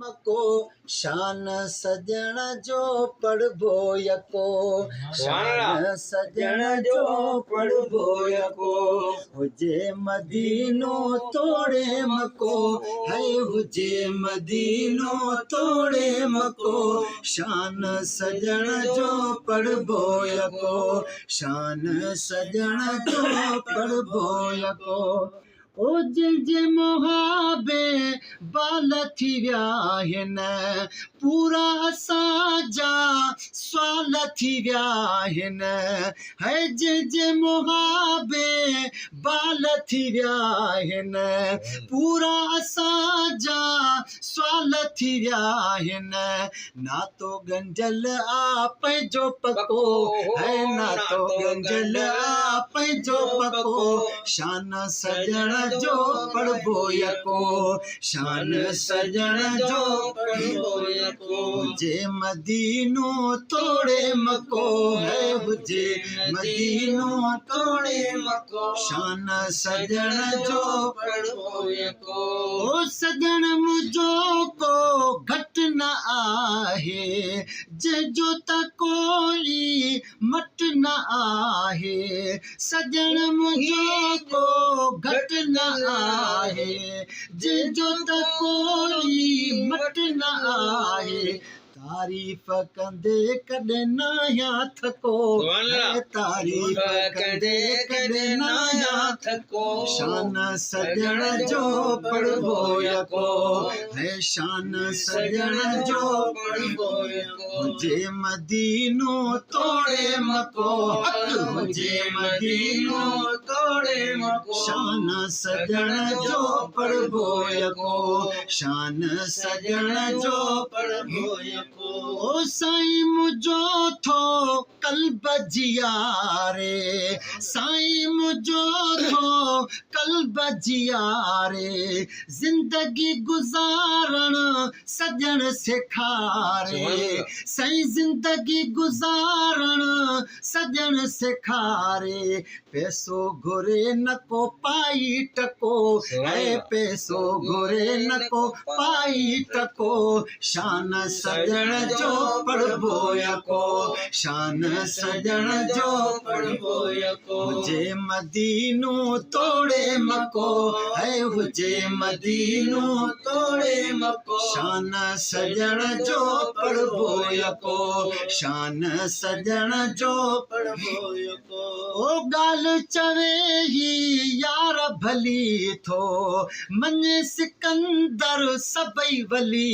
मको शान सजण जो पढ़बो यको शान सजण जो पढ़बो यको हुजे मदीनो तोड़े मको है हुजे मदीनो तोड़े मको शान सजण जो पढ़बो यको शान सजण जो पढ़बो यको ओ जे मोहाबे बाल थी विया आहिनि पूरा असांजा सवाल थी विया आहिनि है जे मोहाबे बाल थी विया आहिनि पूरा असांजा सवाल थी विया आहिनि नातो गंजल आ पंहिंजो पको है नातो गंजल आ पंहिंजो पको शान सजण जो पढ़बो यको शान सजण जो पढ़बो यको हुजे मदीनो तोड़े मको है हुजे मदीनो तोड़े मको शान सजण जो पढ़बो यको ओ सजण मुझो को घट न आहे जो त कोई मट न आहे सजण मुझो को घट न आहे जो त कोई मट न आहे तारीफ़ कंदे कॾहिं न या थको तारीफ़ कंदे कॾहिं न या थको शान सजण जो पढ़बो यको है शान सजण जो पढ़बो यको हुजे मदीनो तोड़े मको हुजे मदीनो तोड़े मको शान सजण जो पढ़बो यको शान सजण जो पढ़बो यको ओ साईं मुझो थो कल्ब जियारे साईं मुझो थो कल्ब जियारे जिंदगी गुजारण सजण सेखारे साईं जिंदगी गुजारण सजण सेखारे पैसो घुरे न को पाई टको है पैसो घुरे न को पाई टको शान सजण जो पढ़बो यको शान सजण जो पढ़बो यको हुजे मदीनो तोड़े मको है हुजे मदीनो तोड़े मको शान सजण जो पढ़बो यको शान सजण जो पढ़बो यको ओ ॻाल्हि चवे ही यार भली थो मञे सिकंदर सभई वली